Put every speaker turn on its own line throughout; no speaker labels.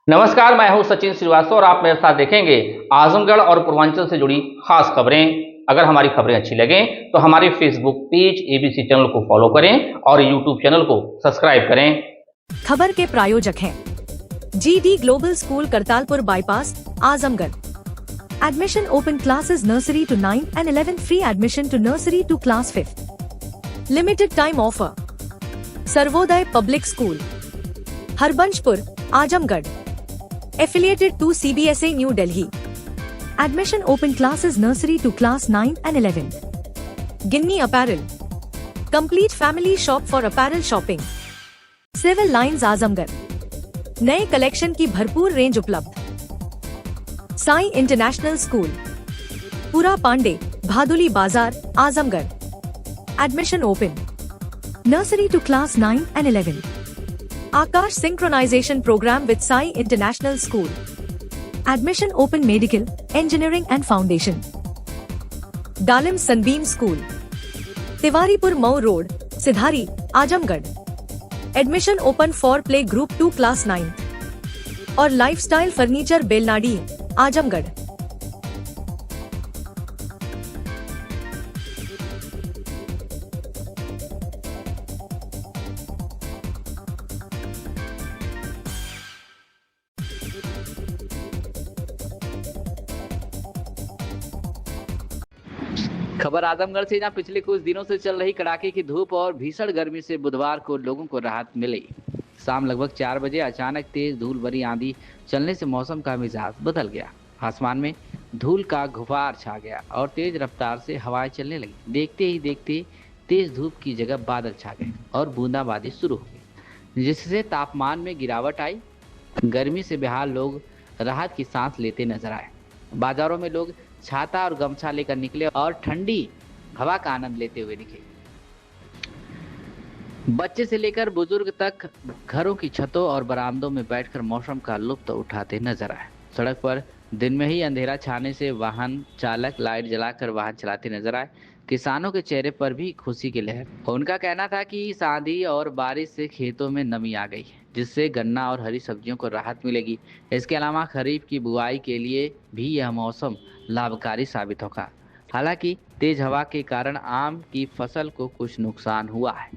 नमस्कार, मैं हूं सचिन श्रीवास्तव और आप मेरे साथ देखेंगे आजमगढ़ और पूर्वांचल से जुड़ी खास खबरें। अगर हमारी खबरें अच्छी लगें तो हमारे फेसबुक पेज एबीसी चैनल को फॉलो करें और यूट्यूब चैनल को सब्सक्राइब करें।
खबर के प्रायोजक हैं GD global school Kartalpur bypass Azamgarh. Admission open classes nursery to 9 and 11, free admission to nursery to class 5th। Limited time offer. Sarvodaya public school Harbanshpur Azamgarh, affiliated to CBSA New Delhi। Admission open classes nursery to class 9 and 11। Ginni apparel, complete family shop for apparel shopping। Civil lines Azamgarh, नए collection की भरपूर range उपलब्ध। Sai international school पूरा Pande, Bhaduli Bazar Azamgarh. Admission open nursery to class 9 and 11। Akash synchronization program with Sai International School। Admission open medical, engineering and foundation। Dalim Sunbeam School Tiwaripur Mau road Sidhari Azamgarh. Admission open for play group 2 class 9 और lifestyle furniture Belnadi Azamgarh.
खबर आजमगढ़ से, जहां पिछले कुछ दिनों से चल रही कड़ाके की धूप और भीषण गर्मी से बुधवार को लोगों को राहत मिली। शाम लगभग 4 बजे अचानक तेज धूल भरी आंधी चलने से मौसम का मिजाज बदल गया। आसमान में धूल का गुबार छा गया और तेज रफ्तार से हवाएं चलने लगी। देखते ही देखते तेज धूप की जगह बादल छा गए और बूंदाबांदी शुरू हो गई, जिससे तापमान में गिरावट आई। गर्मी से बेहाल लोग राहत की सांस लेते नजर आए। बाजारों में लोग छाता और गमछा लेकर निकले और ठंडी हवा का आनंद लेते हुए दिखे। बच्चे से लेकर बुजुर्ग तक घरों की छतों और बरामदों में बैठकर मौसम का लुत्फ उठाते नजर आए। सड़क पर दिन में ही अंधेरा छाने से वाहन चालक लाइट जलाकर वाहन चलाते नजर आए। किसानों के चेहरे पर भी खुशी की लहर। उनका कहना था कि इस आंधी और बारिश से खेतों में नमी आ गई है, जिससे गन्ना और हरी सब्जियों को राहत मिलेगी। इसके अलावा खरीफ की बुआई के लिए भी यह मौसम लाभकारी साबित होगा। हालांकि तेज हवा के कारण आम की फसल को कुछ नुकसान हुआ है।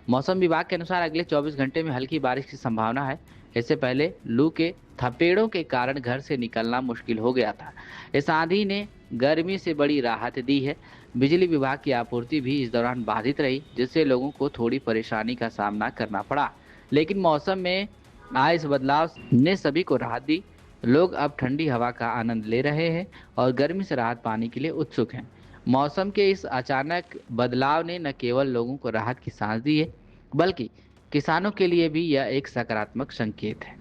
मौसम विभाग के अनुसार अगले 24 घंटे में हल्की बारिश की संभावना है। इससे पहले लू के थपेड़ों के कारण घर से निकलना मुश्किल हो गया था। इस आंधी ने गर्मी से बड़ी राहत दी है। बिजली विभाग की आपूर्ति भी इस दौरान बाधित रही, जिससे लोगों को थोड़ी परेशानी का सामना करना पड़ा। लेकिन मौसम में आए इस बदलाव ने सभी को राहत दी। लोग अब ठंडी हवा का आनंद ले रहे हैं और गर्मी से राहत पाने के लिए उत्सुक हैं। मौसम के इस अचानक बदलाव ने न केवल लोगों को राहत की सांस दी है, बल्कि किसानों के लिए भी यह एक सकारात्मक संकेत है।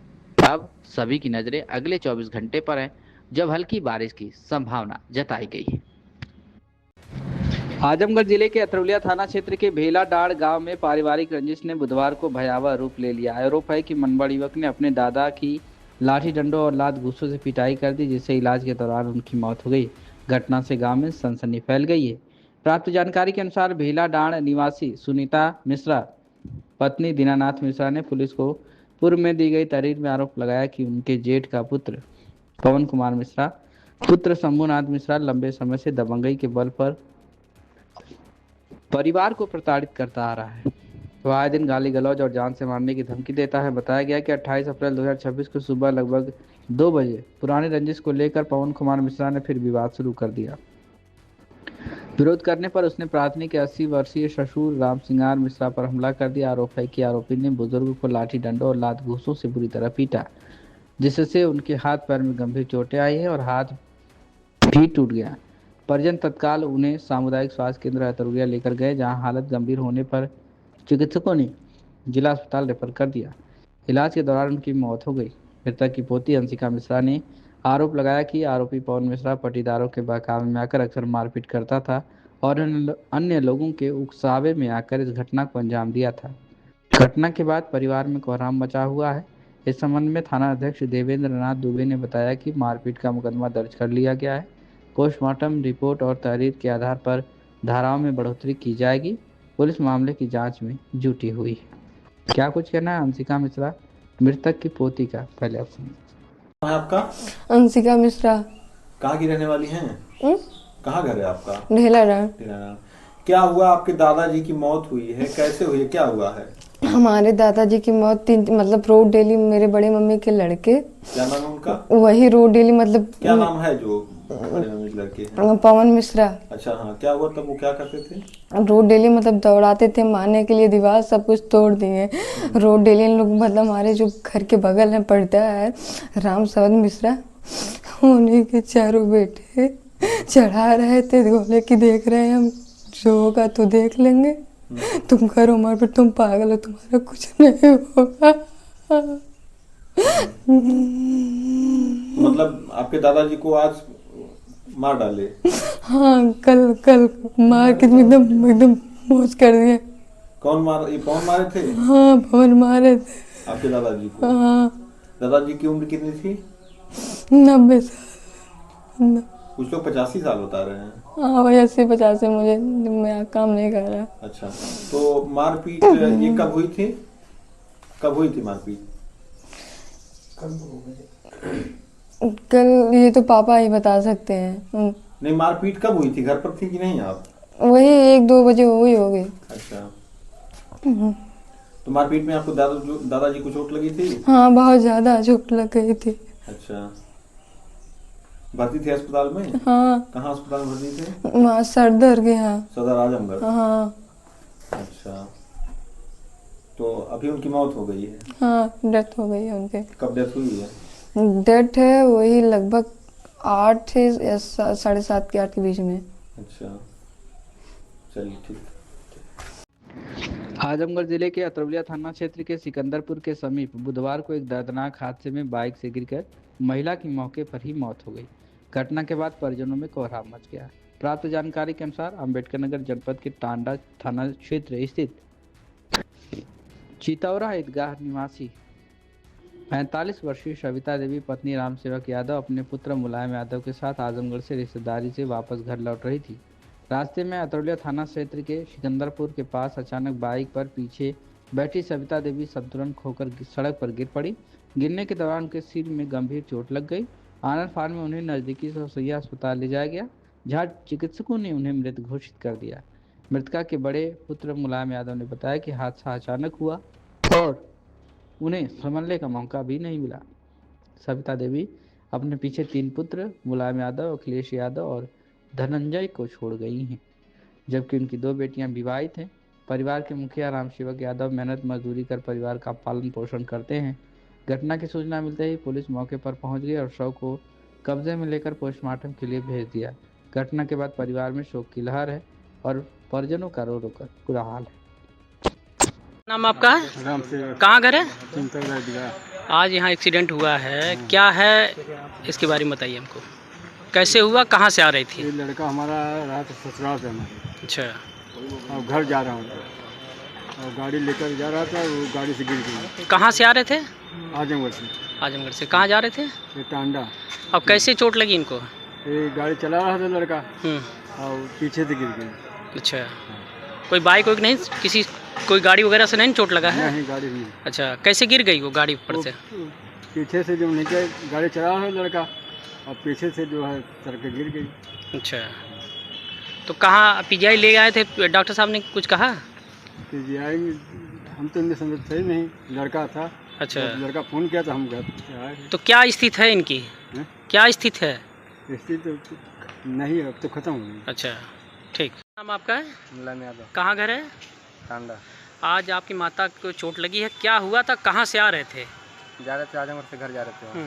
अब सभी की नजरें अगले 24 घंटे पर हैं, जब हल्की बारिश की संभावना जताई गई है। आजमगढ़ जिले के अतरौलिया थाना क्षेत्र के भेलाडांड गांव में पारिवारिक रंजिश ने बुधवार को भयावह रूप ले लिया। आरोप है कि मनबड़ युवक ने अपने दादा की लाठी डंडों और लात घूंसों से पिटाई कर दी, जिससे इलाज के दौरान उनकी मौत हो गई। घटना से गांव में सनसनी फैल गई है। प्राप्त जानकारी के अनुसार भेलाडांड निवासी सुनीता मिश्रा पत्नी दीनानाथ मिश्रा ने पुलिस को पूर्व में दी गई तहरीर में आरोप लगाया कि उनके जेठ का पुत्र पवन कुमार मिश्रा पुत्र शंभुनाथ मिश्रा लंबे समय से दबंगई के बल पर परिवार को प्रताड़ित करता आ रहा है। वह आए दिन गाली गलौज और जान से मारने की धमकी देता है। बताया गया कि 28 अप्रैल 2026 को सुबह लगभग 2 बजे पुरानी रंजिश को लेकर पवन कुमार मिश्रा ने फिर विवाद शुरू कर दिया। विरोध करने पर उसने प्राथमिक के 80 वर्षीय ससुर राम सिंगार मिश्रा पर हमला कर दिया। आरोप है कि आरोपी ने बुजुर्ग को लाठी डंडों और लात घूंसों से बुरी तरह पीटा, जिससे उनके हाथ पैर में गंभीर चोटें आई है और हाथ भी टूट गया। परिजन तत्काल उन्हें सामुदायिक स्वास्थ्य केंद्र अतरौलिया लेकर गए, जहां हालत गंभीर होने पर चिकित्सकों ने जिला अस्पताल रेफर कर दिया। इलाज के दौरान उनकी मौत हो गई। मृतक की पोती अंशिका मिश्रा ने आरोप लगाया कि आरोपी पवन मिश्रा पटीदारों के बहकावे में आकर अक्सर मारपीट करता था और अन्य लोगों के उकसावे में आकर इस घटना को अंजाम दिया था। घटना के बाद परिवार में कोहराम मचा हुआ है। इस संबंध में थाना अध्यक्ष देवेंद्र नाथ दुबे ने बताया कि मारपीट का मुकदमा दर्ज कर लिया गया है। पोस्टमार्टम रिपोर्ट और तहरीर के आधार पर धाराओं में बढ़ोतरी की जाएगी। पुलिस मामले की जांच में जुटी हुई है। क्या कुछ कहना है अंशिका मिश्रा मृतक की पोती का, पहले आप सुनिए।
है आपका?
अंशिका मिश्रा।
कहाँ की रहने वाली हैं? कहाँ घर है आपका?
ढेलाराम।
ढेलाराम। क्या हुआ, आपके दादाजी की मौत हुई है, कैसे हुई है, क्या हुआ है?
हमारे दादाजी की मौत मतलब रोड डेली मेरे बड़े मम्मी के लड़के।
क्या नाम है उनका?
वही रोड डेली मतलब
क्या नाम है जो बड़े मम्मी के लड़के हैं?
पवन मिश्रा।
अच्छा, हाँ, क्या हुआ तब, वो क्या करते थे?
रोड डेली मतलब दौड़ाते थे मारने के लिए, दीवार सब कुछ तोड़ दिए। रोड डेली इन लोग मतलब हमारे जो घर के बगल में पड़ता है राम सवद मिश्रा, उन्हीं के चारों बेटे चढ़ा रहे थे गोले की, देख रहे हैं हम, जो होगा तो देख लेंगे, तुम करो मार, पर तुम पागल हो, तुम्हारा कुछ नहीं होगा।
मतलब आपके दादाजी को आज मार डाले?
हाँ, कल मार के एकदम एकदम मौज कर दिए।
कौन मार, ये पवन मारे थे?
हाँ, पवन मारे थे
आपके दादाजी को?
हाँ।
दादाजी की उम्र कितनी थी?
90 साल।
कुछ लोग 85 साल बता रहे हैं।
हाँ भाई, 80-50 से मुझे, मैं काम नहीं कर रहा।
अच्छा, तो मारपीट ये कब हुई थी? कब हुई थी मारपीट?
कल ये तो पापा ही बता सकते हैं।
नहीं, मारपीट कब हुई थी, घर पर थी कि नहीं आप?
वही 1-2 बजे हुई होगी।
अच्छा, तो मारपीट में आपको दादाजी को चोट लगी थी?
हाँ, बहुत ज्यादा चोट लग गई थी।
अच्छा, भर्ती थे अस्पताल में?
हाँ।
कहाँ अस्पताल में भर्ती थे?
वहाँ सरदर के यहाँ।
सदर आजमगढ़?
हाँ।
अच्छा, तो अभी उनकी मौत हो गई है?
हाँ, डेथ हो गई है उनके।
कब डेथ हुई है?
डेथ है वही लगभग 8 या 7:30 के 8 के बीच में।
अच्छा, चलिए ठीक।
आजमगढ़ जिले के अतरौलिया थाना क्षेत्र के सिकंदरपुर के समीप बुधवार को एक दर्दनाक हादसे में बाइक से गिरकर महिला की मौके पर ही मौत हो गई। घटना के बाद परिजनों में कोहराम मच गया। प्राप्त जानकारी के अनुसार अंबेडकर नगर जनपद के टांडा थाना क्षेत्र स्थित चितौरा ईदगाह निवासी 45 वर्षीय सविता देवी पत्नी रामसेवक यादव अपने पुत्र मुलायम यादव के साथ आजमगढ़ से रिश्तेदारी से वापस घर लौट रही थी। रास्ते में अतरौलिया थाना क्षेत्र के सिकंदरपुर के पास अचानक बाइक पर पीछे बैठी सविता देवी संतुलन खोकर सड़क पर गिर पड़ी। गिरने के दौरान उनके सिर में गंभीर चोट लग गई। आनंद फान में उन्हें नजदीकी सरसैया अस्पताल ले जाया गया, जहां चिकित्सकों ने उन्हें मृत घोषित कर दिया। मृतका के बड़े पुत्र मुलायम यादव ने बताया कि हादसा अचानक हुआ और उन्हें संभलने का मौका भी नहीं मिला। सविता देवी अपने पीछे 3 पुत्र मुलायम यादव, अखिलेश यादव और धनंजय को छोड़ गई हैं, जबकि उनकी 2 बेटियां विवाहित हैं। परिवार के मुखिया रामसेवक यादव मेहनत मजदूरी कर परिवार का पालन पोषण करते हैं। घटना की सूचना मिलते ही पुलिस मौके पर पहुंच गई और शव को कब्जे में लेकर पोस्टमार्टम के लिए भेज दिया। घटना के बाद परिवार में शोक की लहर है और परिजनों का रो रो कर बुरा हाल है।
नाम आपका है? कहाँ घर है? आज यहाँ एक्सीडेंट हुआ है, क्या है इसके बारे में बताइए हमको। कैसे हुआ, कहाँ से आ रही थी?
ये लड़का हमारा रहा था ससुराल से हमारे।
अच्छा,
और घर जा रहा हूँ और गाड़ी लेकर जा रहा था, वो गाड़ी से गिर गई।
कहाँ से आ रहे थे?
आजमगढ़ से।
आजमगढ़ से कहाँ जा रहे थे?
ये टांडा।
अब कैसे चोट लगी इनको?
ये गाड़ी चला रहा था लड़का
हम्म।
और पीछे से गिर गई।
अच्छा, कोई बाइक वाइक नहीं, किसी कोई गाड़ी वगैरह से नहीं चोट लगा है?
नहीं, गाड़ी नहीं।
अच्छा, कैसे गिर गई वो गाड़ी पर से?
पीछे से जो नीचे गाड़ी चला रहा था लड़का और पीछे से जो है सर के गिर गई।
अच्छा, तो कहाँ पीजीआई ले आए थे? डॉक्टर साहब ने कुछ कहा?
पीजीआई हम तो समझ थे नहीं, लड़का था।
अच्छा,
तो लड़का फ़ोन किया तो हम घर आए।
तो क्या स्थिति है इनकी? क्या स्थिति है?
स्थिति तो नहीं, अब तो खत्म हो गई।
अच्छा, ठीक। नाम आपका है?
मुलायम यादव।
कहाँ घर है?
टांडा।
आज आपकी माता को चोट लगी है, क्या हुआ था, कहाँ से आ रहे थे?
जा रहे थे, आजमगढ़ से घर जा रहे थे।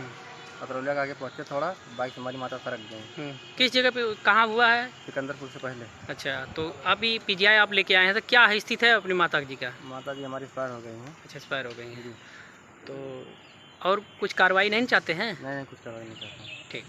अतरौलिया के आगे पहुँचे, थोड़ा बाइक से हमारी माता सरक गई।
किस जगह पे, कहाँ हुआ है?
सिकंदरपुर से पहले।
अच्छा, तो अभी पीजीआई आप लेके आए हैं, तो क्या है स्थिति है अपनी माता जी का?
माता जी हमारी एक्सपायर हो गई हैं।
अच्छा, एक्सपायर हो गई हैं, तो और कुछ कार्रवाई नहीं चाहते हैं?
नहीं, कुछ कार्रवाई नहीं चाहते।
ठीक।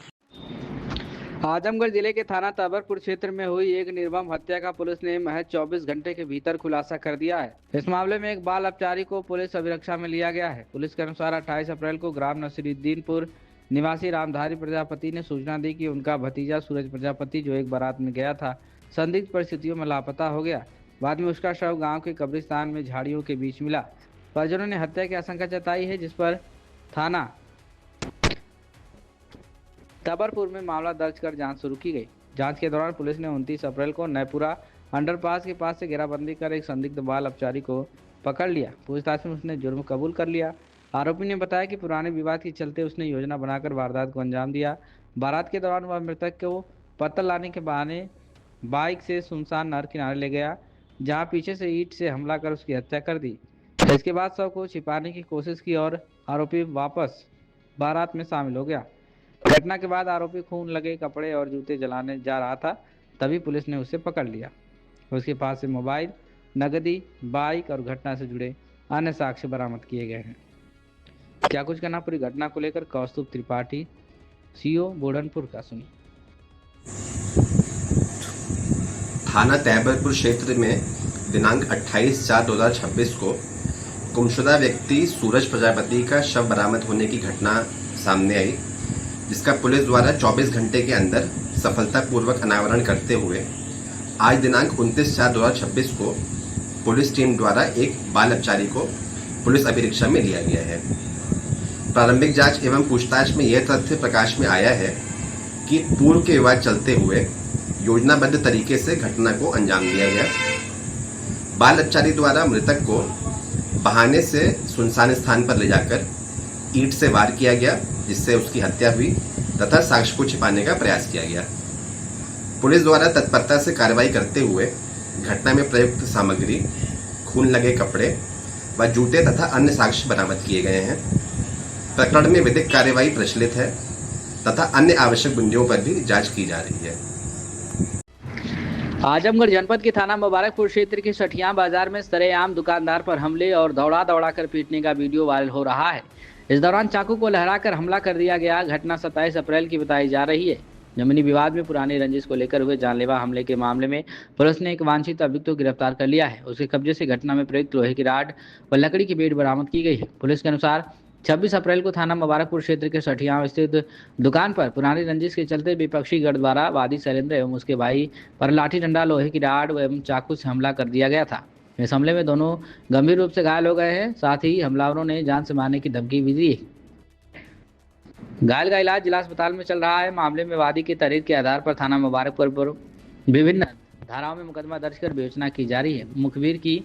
आजमगढ़ जिले के थाना ताबरपुर क्षेत्र में हुई एक निर्मम हत्या का पुलिस ने महज 24 घंटे के भीतर खुलासा कर दिया है। इस मामले में एक बाल अपचारी को पुलिस अभिरक्षा में लिया गया है। पुलिस के अनुसार 28 अप्रैल को ग्राम नसीरुद्दीनपुर निवासी रामधारी प्रजापति ने सूचना दी कि उनका भतीजा सूरज प्रजापति, जो एक बारात में गया था, संदिग्ध परिस्थितियों में लापता हो गया। बाद में उसका शव गाँव के कब्रिस्तान में झाड़ियों के बीच मिला। परिजनों ने हत्या की आशंका जताई है, जिस पर थाना तबरपुर में मामला दर्ज कर जांच शुरू की गई। जांच के दौरान पुलिस ने 29 अप्रैल को नयपुरा अंडरपास के पास से घेराबंदी कर एक संदिग्ध बाल अपचारी को पकड़ लिया। पूछताछ में उसने जुर्म कबूल कर लिया। आरोपी ने बताया कि पुराने विवाद के चलते उसने योजना बनाकर वारदात को अंजाम दिया। बारात के दौरान वह मृतक को पत्थर लाने के बहाने बाइक से सुनसान नहर किनारे ले गया, जहां पीछे से ईंट से हमला कर उसकी हत्या कर दी। इसके बाद शव को छिपाने की कोशिश की और आरोपी वापस बारात में शामिल हो गया। घटना के बाद आरोपी खून लगे कपड़े और जूते जलाने जा रहा था, तभी पुलिस ने उसे पकड़ लिया। उसके पास से मोबाइल, नगदी, बाइक और घटना से जुड़े अन्य साक्ष्य बरामद किए गए हैं। क्या कुछ कहना पूरी घटना को लेकर कौस्तुभ त्रिपाठी, सीओ बोढ़नपुर का, सुनिए।
थाना तैबरपुर क्षेत्र में दिनांक 28/4/2026 को गुमशुदा व्यक्ति सूरज प्रजापति का शव बरामद होने की घटना सामने आई, जिसका पुलिस द्वारा 24 घंटे के अंदर सफलतापूर्वक अनावरण करते हुए आज दिनांक 29/4/2026 को पुलिस टीम द्वारा एक बाल अपचारी को पुलिस अभिरक्षा में लिया गया है। प्रारंभिक जांच एवं पूछताछ में यह तथ्य प्रकाश में आया है कि पूर्व के विवाद चलते हुए योजनाबद्ध तरीके से घटना को अंजाम दिया गया। बाल अपचारी द्वारा मृतक को बहाने से सुनसान स्थान पर ले जाकर ईंट से वार किया गया, जिससे उसकी हत्या हुई तथा साक्ष्य को छिपाने का प्रयास किया गया। पुलिस द्वारा तत्परता से कार्रवाई करते हुए घटना में प्रयुक्त सामग्री, खून लगे कपड़े व जूते तथा अन्य साक्ष्य बरामद किए गए हैं। प्रकरण में विधिक कार्यवाही प्रचलित है तथा अन्य आवश्यक बिंदुओं पर भी जांच की जा रही है।
आजमगढ़ जनपद के थाना मुबारकपुर क्षेत्र के सठिया बाजार में सरेआम दुकानदार पर हमले और दौड़ा कर पीटने का वीडियो वायरल हो रहा है। इस दौरान चाकू को लहराकर हमला कर दिया गया। घटना 27 अप्रैल की बताई जा रही है। जमीनी विवाद में पुरानी रंजिश को लेकर हुए जानलेवा हमले के मामले में पुलिस ने एक वांछित अभियुक्त को गिरफ्तार कर लिया है। उसके कब्जे से घटना में प्रयुक्त लोहे की राड व लकड़ी की बेट बरामद की गई है। पुलिस के अनुसार 26 अप्रैल को थाना मुबारकपुर क्षेत्र के सठिया स्थित दुकान पर पुरानी रंजिश के चलते विपक्षी गढ़ द्वारा वादी शैलेंद्र एवं उसके भाई पर लाठी डंडा, लोहे की राड एवं चाकू से हमला कर दिया गया था। इस हमले में दोनों गंभीर रूप से घायल हो गए हैं। साथ ही हमलावरों ने जान से मारने की धमकी भी दी। घायल का इलाज जिला अस्पताल में चल रहा है। मामले में वादी की तहरीर के आधार पर थाना मुबारकपुर पर विभिन्न धाराओं में मुकदमा दर्ज कर विवेचना की जा रही है। मुखबिर की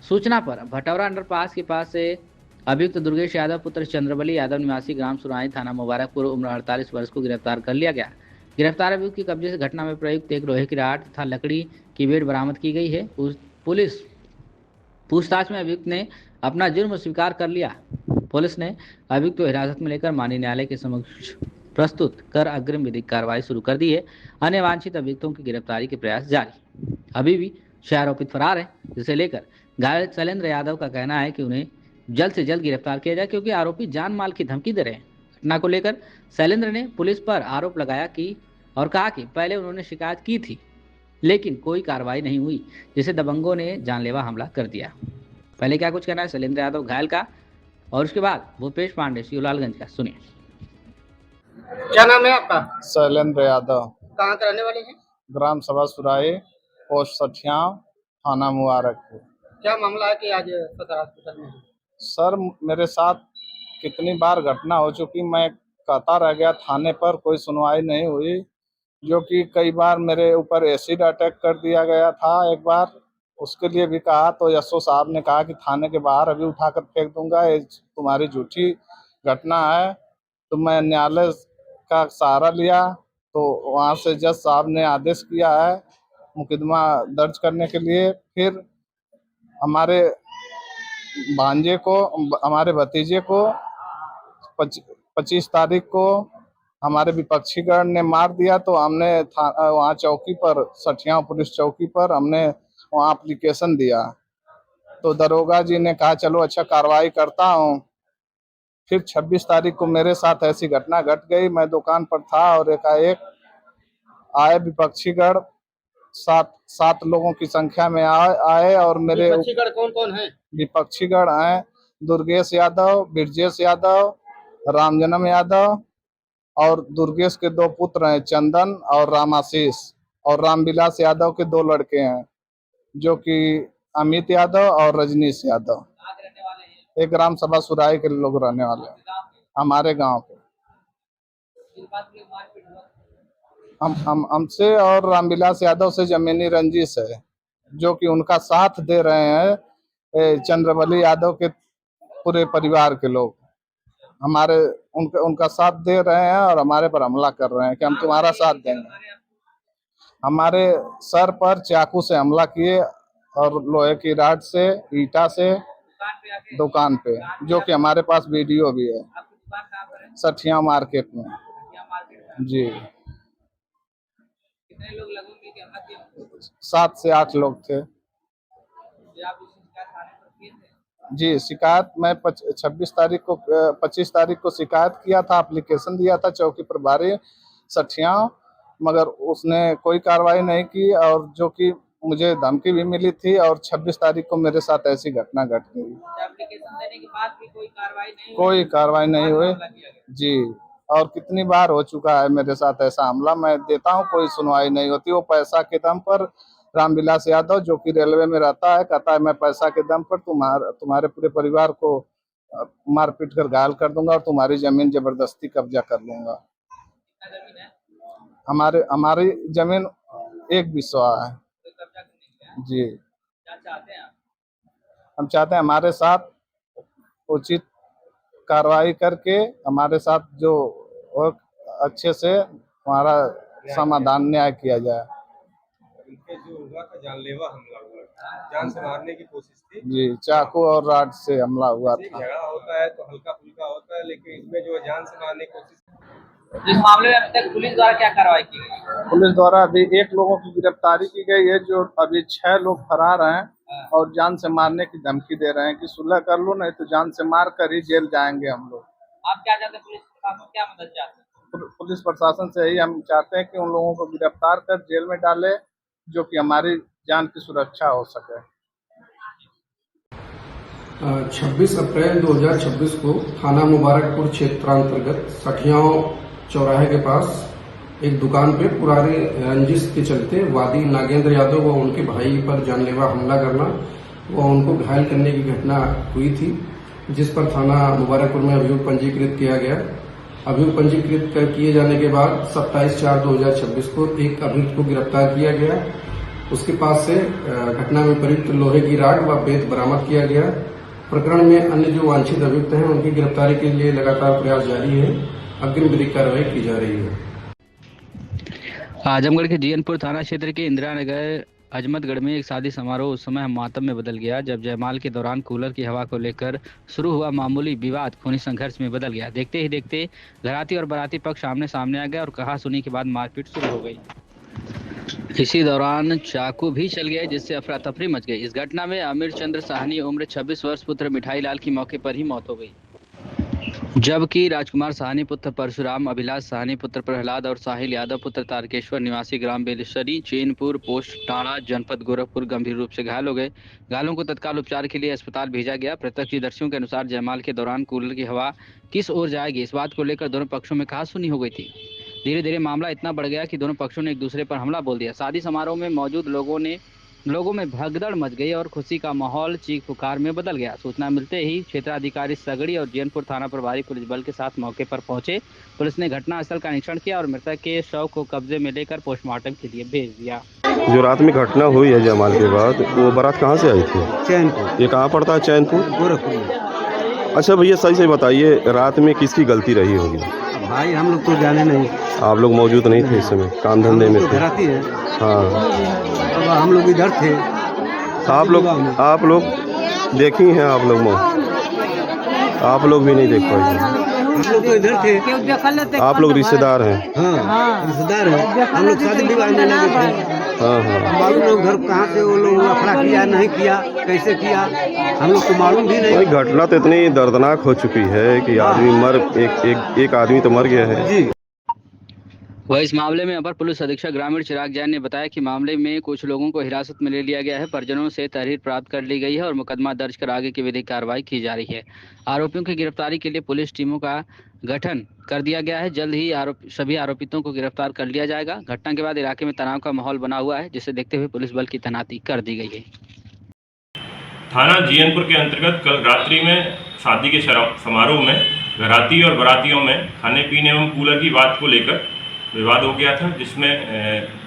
सूचना पर भटौरा अंडरपास के पास से अभियुक्त दुर्गेश यादव पुत्र चंद्रबली यादव निवासी ग्राम सुराई थाना मुबारकपुर उम्र 48 वर्ष को गिरफ्तार कर लिया गया। गिरफ्तार अभियुक्त के कब्जे से घटना में प्रयुक्त एक लोहे की राड तथा लकड़ी की बेट बरामद की गई है। पुलिस पूछताछ में अभियुक्त ने अपना जुर्म स्वीकार कर लिया। पुलिस ने अभियुक्त को हिरासत में लेकर माननीय न्यायालय के समक्ष प्रस्तुत कर अग्रिम विधिक कार्रवाई शुरू कर दी है। अन्य वांछित अभियुक्तों की गिरफ्तारी के प्रयास जारी। अभी भी 6 आरोपित फरार है, जिसे लेकर घायल शैलेंद्र यादव का कहना है कि उन्हें जल्द से जल्द गिरफ्तार किया जाए, क्योंकि आरोपी जान माल की धमकी दे रहे हैं। घटना को लेकर शैलेंद्र ने पुलिस पर आरोप लगाया कि और कहा कि पहले उन्होंने शिकायत की थी, लेकिन कोई कार्रवाई नहीं हुई, जिसे दबंगों ने जानलेवा हमला कर दिया। पहले क्या कुछ कहना है शैलेंद्र यादव घायल का, और उसके बाद भूपेश पांडे शिवलालगंज का, सुनिए।
क्या नाम है आपका?
शैलेंद्र यादव,
कहाँ के रहने वाले हैं?
ग्राम सभा सुराई, पोस्ट सठिया, थाना मुबारकपुर।
क्या मामला है कि आज सदर हॉस्पिटल में?
सर, मेरे साथ कितनी बार घटना हो चुकी, मैं कहता रह गया थाने पर, कोई सुनवाई नहीं हुई। जो कि कई बार मेरे ऊपर एसिड अटैक कर दिया गया था। एक बार उसके लिए भी कहा तो यशो साहब ने कहा कि थाने के बाहर अभी उठाकर फेंक दूंगा, ये तुम्हारी झूठी घटना है। तो मैं न्यायालय का सहारा लिया, तो वहाँ से जज साहब ने आदेश किया है मुकदमा दर्ज करने के लिए। फिर हमारे भांजे को, हमारे भतीजे को 25 तारीख को हमारे विपक्षी गण ने मार दिया, तो हमने वहाँ चौकी पर, सठिया पुलिस चौकी पर हमने वहाँ एप्लीकेशन दिया। तो दरोगा जी ने कहा चलो अच्छा कार्रवाई करता हूँ। फिर 26 तारीख को मेरे साथ ऐसी घटना घट गई। मैं दुकान पर था और एकाएक आए विपक्षी गण, 7 लोगों की संख्या में आए और मेरे
विपक्षी गण कौन कौन है?
विपक्षी गण हैं दुर्गेश यादव, बिरजेश यादव, रामजन्म यादव और दुर्गेश के 2 पुत्र हैं, चंदन और रामाशीष, और रामविलास यादव के 2 लड़के हैं, जो कि अमित यादव और रजनीश यादव। एक ग्राम सभा सुराई के लोग रहने वाले हैं हमारे गांव के। हमसे और रामविलास यादव से जमीनी रंजिश है, जो कि उनका साथ दे रहे हैं चंद्रवली यादव के पूरे परिवार के लोग हमारे उनका साथ दे रहे हैं और हमारे पर हमला कर रहे हैं कि हम तुम्हारा साथ देंगे। हमारे सर पर चाकू से हमला किए और लोहे की रॉड से, ईटा से, दुकान पे, जो कि हमारे पास वीडियो भी है, सठिया मार्केट में। जी 7 से 8 लोग थे। जी शिकायत मैं 25 तारीख को शिकायत किया था, एप्लीकेशन दिया था चौकी प्रभारी सठिया, मगर उसने कोई कार्रवाई नहीं की और जो कि मुझे धमकी भी मिली थी और 26 तारीख को मेरे साथ ऐसी घटना घट गई।
एप्लीकेशन देने के बाद भी
कोई कार्रवाई नहीं हुई जी। और कितनी बार हो चुका है मेरे साथ ऐसा हमला, मैं देता हूँ कोई सुनवाई नहीं होती। वो पैसा के दम पर रामविलास यादव जो कि रेलवे में रहता है, कहता है मैं पैसा के दम पर तुम्हारे पूरे परिवार को मारपीट कर घायल कर दूंगा और तुम्हारी जमीन जबरदस्ती कब्जा कर लूंगा। हमारी जमीन 1 बिस्वा है जी। हम चाहते हैं हमारे साथ उचित कार्रवाई करके हमारे साथ जो अच्छे से हमारा समाधान न्याय किया जाए।
इनके जो हुआ था जानलेवा हमला हुआ, जान से मारने की कोशिश थी
जी, चाकू और रॉड से हमला हुआ था।
झगड़ा होता है तो हल्का फुल्का होता है, लेकिन इसमें जो जान से मारने की कोशिश।
इस मामले में अब तक पुलिस द्वारा क्या कार्रवाई की गई?
पुलिस द्वारा अभी 1 लोगों की गिरफ्तारी की गई है, जो अभी 6 लोग फरार हैं और जान से मारने की धमकी दे रहे हैं कि सुलह कर लो, नहीं तो जान से मार कर ही जेल जाएंगे हम लोग।
आप क्या चाहते हैं, पुलिस प्रशासन क्या मदद चाहते हैं?
पुलिस प्रशासन से ही हम चाहते हैं कि उन लोगों को गिरफ्तार कर जेल में डाले, जो कि हमारी जान की सुरक्षा हो सके।
26 अप्रैल 2026 को थाना मुबारकपुर क्षेत्रांतर्गत सठियाओं चौराहे के पास एक दुकान पे पुराने रंजिश के चलते वादी नागेंद्र यादव व उनके भाई पर जानलेवा हमला करना व उनको घायल करने की घटना हुई थी, जिस पर थाना मुबारकपुर में अभियोग पंजीकृत किया गया। अभियोग पंजीकृत किए जाने के बाद 27/4/2026 को एक अभियुक्त को गिरफ्तार किया गया। उसके पास से घटना में प्रयुक्त लोहे की राड व बेत बरामद किया गया। प्रकरण में अन्य जो वांछित अभियुक्त हैं उनकी गिरफ्तारी के लिए लगातार प्रयास जारी है। अग्रिम विधिक कार्रवाई की जा रही है।
आजमगढ़ के जीयनपुर थाना क्षेत्र के इंदिरा नगर अजमतगढ़ में एक शादी समारोह उस समय मातम में बदल गया जब जयमाल के दौरान कूलर की हवा को लेकर शुरू हुआ मामूली विवाद खूनी संघर्ष में बदल गया। देखते ही देखते घराती और बाराती पक्ष आमने सामने आ गए और कहा-सुनी के बाद मारपीट शुरू हो गई। इसी दौरान चाकू भी चल गए, जिससे अफरा तफरी मच गई। इस घटना में आमिर चंद्र साहनी उम्र 26 वर्ष पुत्र मिठाई लाल की मौके पर ही मौत हो गई, जबकि राजकुमार साहनी पुत्र परशुराम, अभिलाष साहनी पुत्र प्रहलाद और साहिल यादव पुत्र तारकेश्वर निवासी ग्राम बेलेश्वरी चैनपुर पोस्ट टाड़ा जनपद गोरखपुर गंभीर रूप से घायल हो गए। घायलों को तत्काल उपचार के लिए अस्पताल भेजा गया। प्रत्यक्षदर्शियों के अनुसार जयमाल के दौरान कूलर की हवा किस ओर जाएगी, इस बात को लेकर दोनों पक्षों में कहा-सुनी हो गई थी। धीरे धीरे मामला इतना बढ़ गया कि दोनों पक्षों ने एक दूसरे पर हमला बोल दिया। शादी समारोह में मौजूद लोगों में भगदड़ मच गई और खुशी का माहौल चीख पुकार में बदल गया। सूचना मिलते ही क्षेत्राधिकारी सगड़ी और जीयनपुर थाना प्रभारी पुलिस बल के साथ मौके पर पहुंचे। पुलिस ने घटनास्थल का निरीक्षण किया और मृतक के शव को कब्जे में लेकर पोस्टमार्टम के लिए भेज दिया।
जो रात में घटना हुई है जयमाल के बाद, वो बारात कहाँ से आई थी?
चैनपुर।
ये कहाँ पड़ता है? चैनपुर,
गोरखपुर।
अच्छा भैया सही से बताइए, रात में किसकी गलती रही होगी?
भाई हम लोग तो जाने नहीं।
आप लोग मौजूद नहीं थे इस समय, काम धंधे में थे?
घराती है।
हाँ,
अब हम लोग इधर थे।
आप लोग देखी हैं? आप लोग भी नहीं देख पाए?
हम लोग तो इधर थे।
आप लोग रिश्तेदार हैं?
हाँ रिश्तेदार हैं। हम लोग शादी विवाह में लगे थे।
हाँ।
मालूम लोग घर कहाँ से वो लोग अफड़ा किया नहीं किया, कैसे किया, हम लोग को मालूम भी नहीं।
घटना तो इतनी दर्दनाक हो चुकी है कि आदमी एक आदमी तो मर गया है जी।
वह इस मामले में अपर पुलिस अधीक्षक ग्रामीण चिराग जैन ने बताया कि मामले में कुछ लोगों को हिरासत में ले लिया गया है। परिजनों से तहरीर प्राप्त कर ली गई है और मुकदमा दर्ज कर आगे की विधिक कार्रवाई की जा रही है। आरोपियों की गिरफ्तारी के लिए पुलिस टीमों का गठन कर दिया गया है। जल्द ही सभी आरोपितों को गिरफ्तार कर लिया जाएगा। घटना के बाद इलाके में तनाव का माहौल बना हुआ है, जिसे देखते हुए पुलिस बल की तैनाती कर दी गई है।
थाना जीयनपुर के अंतर्गत कल रात्रि में शादी के समारोह में घराती और बारातियों में खाने पीने एवं कूलर की बात को लेकर विवाद हो गया था, जिसमें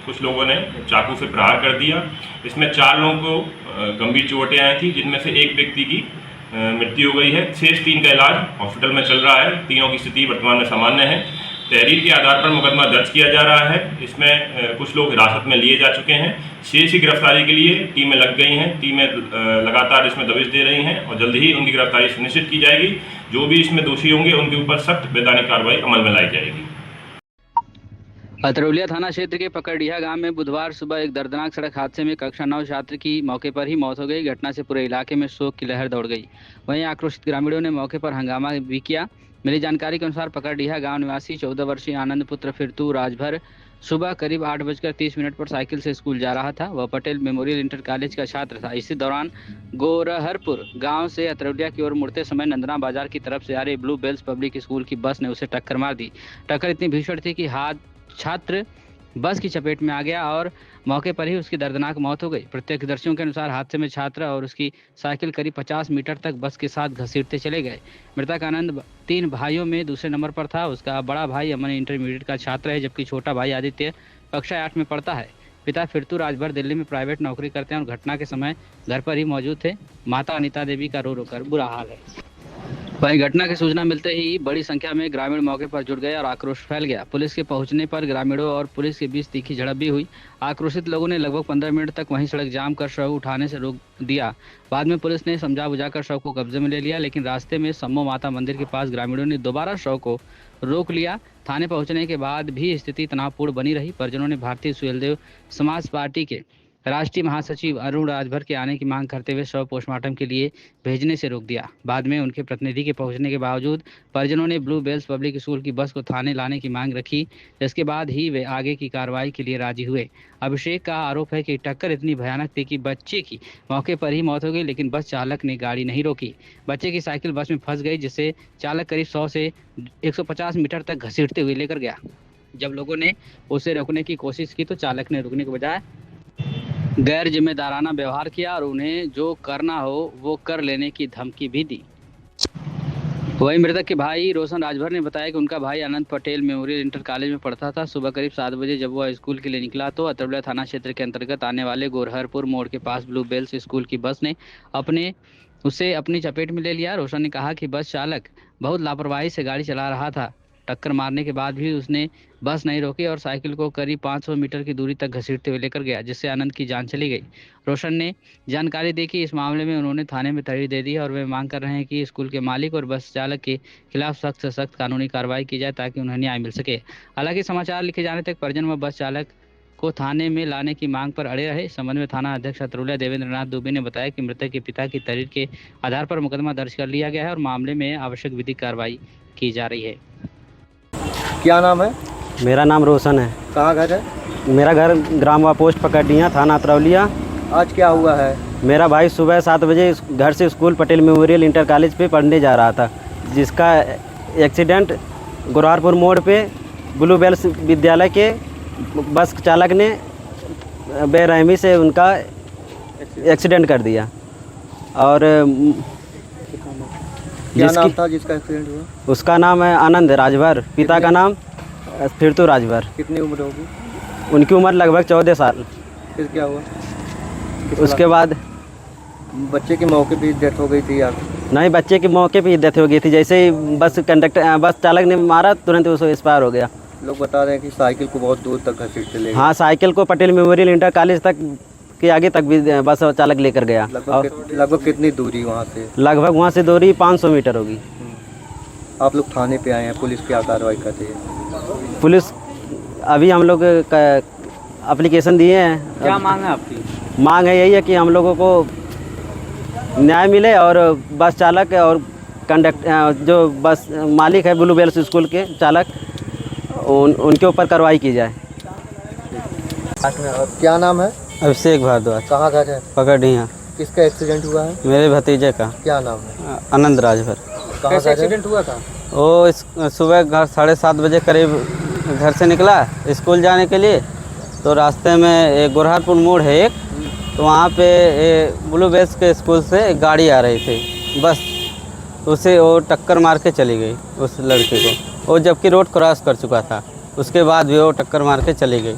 कुछ लोगों ने चाकू से प्रहार कर दिया। इसमें 4 लोगों को गंभीर चोटें आई थी, जिनमें से एक व्यक्ति की मृत्यु हो गई है। शेष 3 का इलाज हॉस्पिटल में चल रहा है। तीनों की स्थिति वर्तमान में सामान्य है। तहरीर के आधार पर मुकदमा दर्ज किया जा रहा है। इसमें कुछ लोग हिरासत में लिए जा चुके हैं। शेष की गिरफ्तारी के लिए टीमें लग गई हैं। टीमें लगातार इसमें दबिश दे रही हैं और जल्द ही उनकी गिरफ्तारी सुनिश्चित की जाएगी। जो भी इसमें दोषी होंगे उनके ऊपर सख्त वैधानिक कार्रवाई अमल में लाई जाएगी।
अतरौलिया थाना क्षेत्र के पकड़िया गांव में बुधवार सुबह एक दर्दनाक सड़क हादसे में कक्षा 9 छात्र की मौके पर ही मौत हो गई। घटना से पूरे इलाके में शोक की लहर दौड़ गई। वहीं आक्रोशित ग्रामीणों ने मौके पर हंगामा भी किया। मिली जानकारी के अनुसार पकड़िया गांव निवासी 14 वर्षीय आनंद पुत्र फिरतू राजभर सुबह करीब 8:30 पर साइकिल से स्कूल जा रहा था। वह पटेल मेमोरियल इंटर कॉलेज का छात्र था। इसी दौरान गोरहरपुर गांव से अतरौलिया की ओर मुड़ते समय नंदना बाजार की तरफ से आ रही ब्लू बेल्स पब्लिक स्कूल की बस ने उसे टक्कर मार दी। टक्कर इतनी भीषण थी कि छात्र बस की चपेट में आ गया और मौके पर ही उसकी दर्दनाक मौत हो गई। प्रत्यक्षदर्शियों के अनुसार हादसे में छात्र और उसकी साइकिल करीब 50 मीटर तक बस के साथ घसीटते चले गए। मृतक आनंद 3 भाइयों में दूसरे नंबर पर था। उसका बड़ा भाई अमन इंटरमीडिएट का छात्र है, जबकि छोटा भाई आदित्य कक्षा 8 में पढ़ता है। पिता फिरतू राजभर दिल्ली में प्राइवेट नौकरी करते हैं और घटना के समय घर पर ही मौजूद थे। माता अनिता देवी का रो रो कर बुरा हाल है। वहीं घटना की सूचना मिलते ही बड़ी संख्या में ग्रामीण मौके पर जुट गए और आक्रोश फैल गया। पुलिस के पहुंचने पर ग्रामीणों और पुलिस के बीच तीखी झड़प भी हुई। आक्रोशित लोगों ने लगभग 15 मिनट तक वहीं सड़क जाम कर शव उठाने से रोक दिया। बाद में पुलिस ने समझा बुझाकर शव को कब्जे में ले लिया, लेकिन रास्ते में सम्मो माता मंदिर के पास ग्रामीणों ने दोबारा शव को रोक लिया। थाने पहुंचने के बाद भी स्थिति तनावपूर्ण बनी रही। परिजनों ने भारतीय सुहेलदेव समाज पार्टी के राष्ट्रीय महासचिव अरुण राजभर के आने की मांग करते हुए शव पोस्टमार्टम के लिए भेजने से रोक दिया। बाद में उनके प्रतिनिधि के पहुंचने के बावजूद परिजनों ने ब्लू बेल्स पब्लिक स्कूल की बस को थाने लाने की मांग रखी। इसके बाद ही वे आगे की कार्रवाई के लिए राजी हुए। अभिषेक का आरोप है कि टक्कर इतनी भयानक थी कि बच्चे की मौके पर ही मौत हो गई, लेकिन बस चालक ने गाड़ी नहीं रोकी। बच्चे की साइकिल बस में फंस गई, जिससे चालक करीब 100 से 150 मीटर तक घसीटते हुए लेकर गया। जब लोगों ने उसे रोकने की कोशिश की तो चालक ने रुकने के बजाय गैर जिम्मेदाराना व्यवहार किया और उन्हें जो करना हो वो कर लेने की धमकी भी दी। वहीं मृतक के भाई रोशन राजभर ने बताया कि उनका भाई आनंद पटेल मेमोरियल इंटर कॉलेज में पढ़ता था। सुबह करीब 7 बजे जब वह स्कूल के लिए निकला तो अतरौलिया थाना क्षेत्र के अंतर्गत आने वाले गोरहरपुर मोड़ के पास ब्लू बेल्स स्कूल की बस ने उसे अपनी चपेट में ले लिया। रोशन ने कहा कि बस चालक बहुत लापरवाही से गाड़ी चला रहा था। टक्कर मारने के बाद भी उसने बस नहीं रोकी और साइकिल को करीब 500 मीटर की दूरी तक घसीटते हुए लेकर गया, जिससे आनंद की जान चली गई। रोशन ने जानकारी दी कि इस मामले में उन्होंने थाने में तहरीर दे दी है और वे मांग कर रहे हैं कि स्कूल के मालिक और बस चालक के खिलाफ सख्त से सख्त कानूनी कार्रवाई की जाए ताकि उन्हें न्याय मिल सके। हालांकि समाचार लिखे जाने तक परिजन व बस चालक को थाने में लाने की मांग पर अड़े रहे। इस संबंध में थाना अध्यक्ष अतरौलिया देवेंद्र नाथ दुबे ने बताया कि मृतक के पिता की तहरीर के आधार पर मुकदमा दर्ज कर लिया गया है और मामले में आवश्यक विधिक कार्रवाई की जा रही है।
क्या नाम है?
मेरा नाम रोशन है।
कहाँ घर है?
मेरा घर ग्राम पोस्ट पकड़िया, थाना अतरौलिया।
आज क्या हुआ है?
मेरा भाई सुबह 7 बजे घर से school Patel memorial inter college पे पढ़ने जा रहा था, जिसका एक्सीडेंट गोरहरपुर मोड़ पे ब्लू बेल्स विद्यालय के बस चालक ने बेरहमी से उनका एक्सीडेंट कर दिया। और
क्या नाम था जिसका एक्सीडेंट हुआ?
उसका नाम है आनंद राजभर, पिता का नाम फिरतू राजभर।
कितनी उम्र होगी?
उनकी उम्र लगभग 14 साल।
फिर क्या हुआ?
उसके बाद
बच्चे की मौके पे डेथ हो गई थी यार?
नहीं, बच्चे की मौके पे डेथ हो गई थी। जैसे ही बस चालक ने मारा तुरंत उसको एक्सपायर हो गया।
लोग बता रहे हैं कि साइकिल को बहुत दूर तक घसीटते ले गए।
हाँ, साइकिल को पटेल मेमोरियल इंटर कॉलेज तक के आगे तक भी बस चालक लेकर गया।
लगभग कितनी दूरी वहाँ से?
लगभग वहाँ से दूरी 500 मीटर होगी।
आप लोग थाने पे आए हैं, पुलिस क्या कार्रवाई करती है?
पुलिस अभी हम लोग एप्लीकेशन दिए हैं।
क्या मांग है आपकी?
मांग है यही है कि हम लोगों को न्याय मिले और बस चालक और जो बस मालिक है ब्लू बेल्स स्कूल के चालक, उनके ऊपर कार्रवाई की जाए।
क्या नाम है?
अभिषेक भारद्वाज।
कहाँ घर है?
पकड़िया।
किसका एक्सीडेंट हुआ है?
मेरे भतीजे का।
क्या नाम है?
आनंद राजभर।
कहाँ एक्सीडेंट हुआ था?
वो सुबह 7:30 बजे करीब घर से निकला स्कूल जाने के लिए, तो रास्ते में गोरहरपुर मोड़ है एक, तो वहाँ पे ब्लू बेल्स के स्कूल से एक गाड़ी आ रही थी, बस उसे वो टक्कर मार के चली गई उस लड़के को। वो जबकि रोड क्रॉस कर चुका था। उसके बाद भी वो टक्कर मार के चली गई।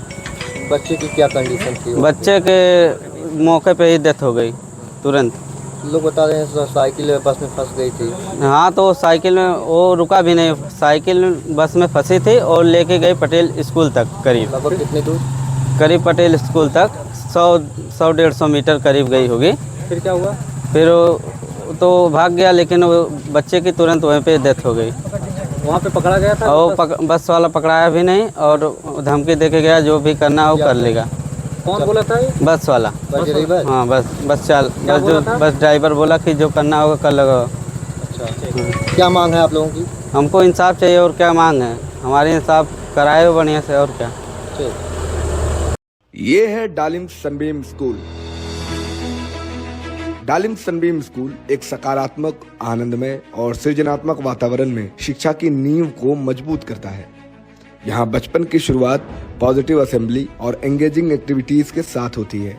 बच्चे की क्या कंडीशन थी?
बच्चे के मौके पे ही डेथ हो गई तुरंत।
लोग बता रहे हैं साइकिल बस में फंस गई थी।
हाँ, तो साइकिल में वो रुका भी नहीं, साइकिल बस में फंसी थी और लेके गई पटेल स्कूल तक करीब।
लगभग कितनी दूर?
करीब पटेल स्कूल तक 100-150 मीटर करीब गई होगी।
फिर क्या हुआ?
फिर तो भाग गया, लेकिन वो बच्चे की तुरंत वहीं पे डेथ हो गई।
वहाँ पे पकड़ा गया था?
और बस वाला पकड़ाया भी नहीं और धमकी दे के गया जो भी करना है वो कर लेगा।
कौन बोला था?
बस वाला। हाँ, बस ड्राइवर बोला कि जो करना होगा कर लगा।
अच्छा, क्या मांग है आप लोगों की?
हमको इंसाफ चाहिए और क्या मांग है, हमारे इंसाफ कराए हो बढ़िया से, और क्या।
ये है डालिम सनबीम स्कूल। डालिम सनबीम स्कूल एक सकारात्मक, आनंदमय और सृजनात्मक वातावरण में शिक्षा की नींव को मजबूत करता है। यहाँ बचपन की शुरुआत पॉजिटिव असेंबली और एंगेजिंग एक्टिविटीज के साथ होती है।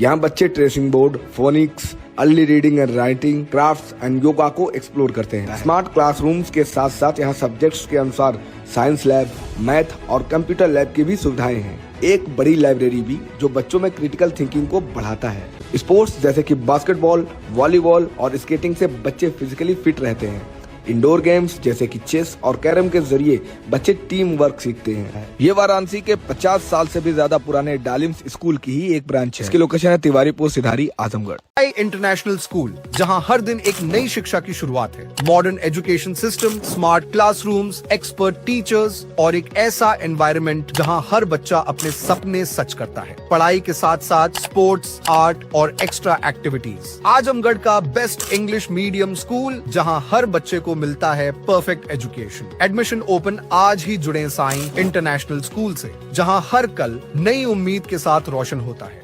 यहाँ बच्चे tracing board, phoenix, early reading and writing, crafts and yoga को एक्सप्लोर करते हैं। स्मार्ट क्लासरूम्स के साथ साथ यहाँ सब्जेक्ट्स के अनुसार साइंस लैब, मैथ और कंप्यूटर लैब की भी सुविधाएं हैं। एक बड़ी लाइब्रेरी भी जो बच्चों में क्रिटिकल थिंकिंग को बढ़ाता है। स्पोर्ट्स जैसे कि बास्केटबॉल, वॉलीबॉल और स्केटिंग से बच्चे फिजिकली फिट रहते हैं। इंडोर गेम्स जैसे कि चेस और कैरम के जरिए बच्चे टीम वर्क सीखते हैं। ये वाराणसी के 50 साल से भी ज्यादा पुराने डालिम्स स्कूल की ही एक ब्रांच है। इसकी लोकेशन है तिवारीपुर सिधारी, आजमगढ़।
इंटरनेशनल स्कूल, जहां हर दिन एक नई शिक्षा की शुरुआत है। Modern education system, smart classrooms, expert teachers और एक ऐसा एनवायरनमेंट जहां हर बच्चा अपने सपने सच करता है। पढ़ाई के साथ साथ स्पोर्ट्स, आर्ट और एक्स्ट्रा एक्टिविटीज। आजमगढ़ का बेस्ट इंग्लिश मीडियम स्कूल, जहां हर बच्चे को मिलता है परफेक्ट एजुकेशन। एडमिशन ओपन आज ही जुड़े साईं इंटरनेशनल स्कूल से, जहां हर कल नई उम्मीद के साथ रोशन होता है।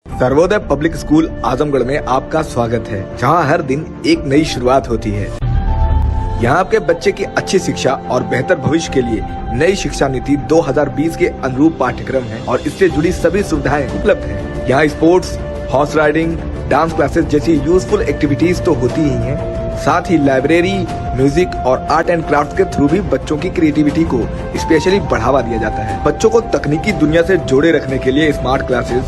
सर्वोदय पब्लिक स्कूल आजमगढ़ में आपका स्वागत है, जहां हर दिन एक नई शुरुआत होती है। यहाँ आपके बच्चे की अच्छी शिक्षा और बेहतर भविष्य के लिए नई शिक्षा नीति 2020 के अनुरूप पाठ्यक्रम है और इससे जुड़ी सभी सुविधाएं उपलब्ध हैं। यहाँ sports, horse riding, dance classes जैसी यूजफुल एक्टिविटीज तो होती ही हैं, साथ ही लाइब्रेरी, म्यूजिक और आर्ट एंड क्राफ्ट के थ्रू भी बच्चों की क्रिएटिविटी को स्पेशली बढ़ावा दिया जाता है। बच्चों को तकनीकी दुनिया से जोड़े रखने के लिए स्मार्ट क्लासेस,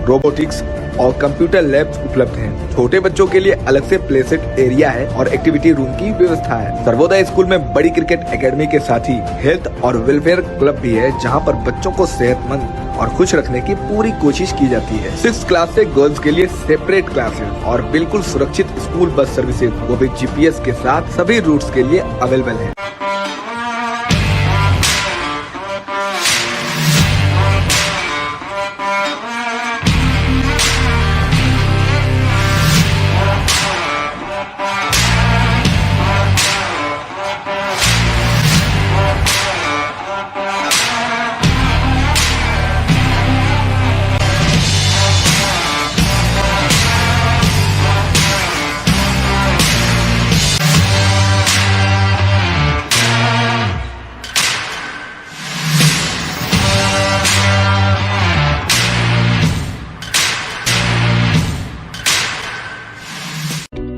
रोबोटिक्स और कंप्यूटर लैब्स उपलब्ध हैं। छोटे बच्चों के लिए अलग से प्ले सेट एरिया है और एक्टिविटी रूम की व्यवस्था है। सर्वोदय स्कूल में बड़ी क्रिकेट एकेडमी के साथ ही हेल्थ और वेलफेयर क्लब भी है, जहां पर बच्चों को सेहतमंद और खुश रखने की पूरी कोशिश की जाती है। 6th क्लास से गर्ल्स के लिए सेपरेट क्लासेस और बिल्कुल सुरक्षित स्कूल बस सर्विसेज, वो भी GPS के साथ सभी रूट्स के लिए अवेलेबल है।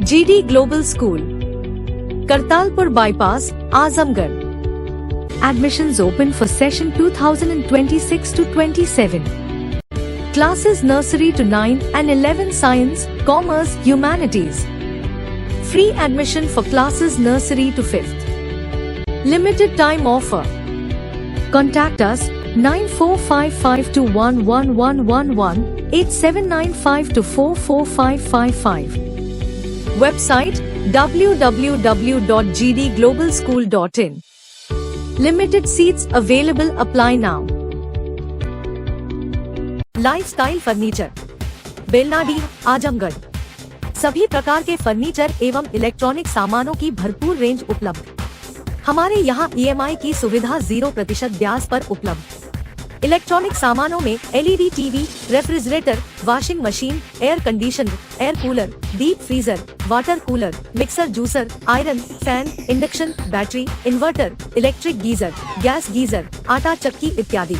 GD Global School, Kartalpur Bypass, Azamgarh. Admissions open for session 2026 to 27. Classes nursery to 9 and 11 Science, Commerce, Humanities. Free admission for classes nursery to 5th. Limited time offer. Contact us 9455211111 8795244555. Website www.gdglobalschool.in. Limited seats available. Apply now. Lifestyle furniture, Belnadi, Azamgarh. सभी प्रकार के furniture एवं electronic सामानों की भरपूर range उपलब्ध। हमारे यहाँ EMI की सुविधा 0% ब्याज पर उपलब्ध। इलेक्ट्रॉनिक सामानों में LED TV, refrigerator, washing machine, air conditioner, air cooler, deep freezer, water cooler, mixer juicer, iron, fan, induction, battery, inverter, electric geyser, gas geyser, आटा चक्की इत्यादि।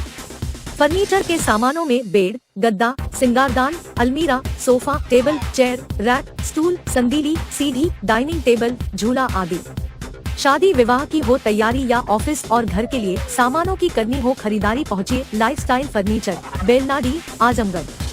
फर्नीचर के सामानों में बेड, गद्दा, सिंगारदान, अलमीरा, sofa, table, chair, rack, stool, संदीली, सीढ़ी, डाइनिंग टेबल, झूला आदि। शादी विवाह की हो तैयारी या ऑफिस और घर के लिए सामानों की करनी हो खरीदारी, पहुँचिए लाइफस्टाइल फर्नीचर, बेलनाडी, आजमगढ़।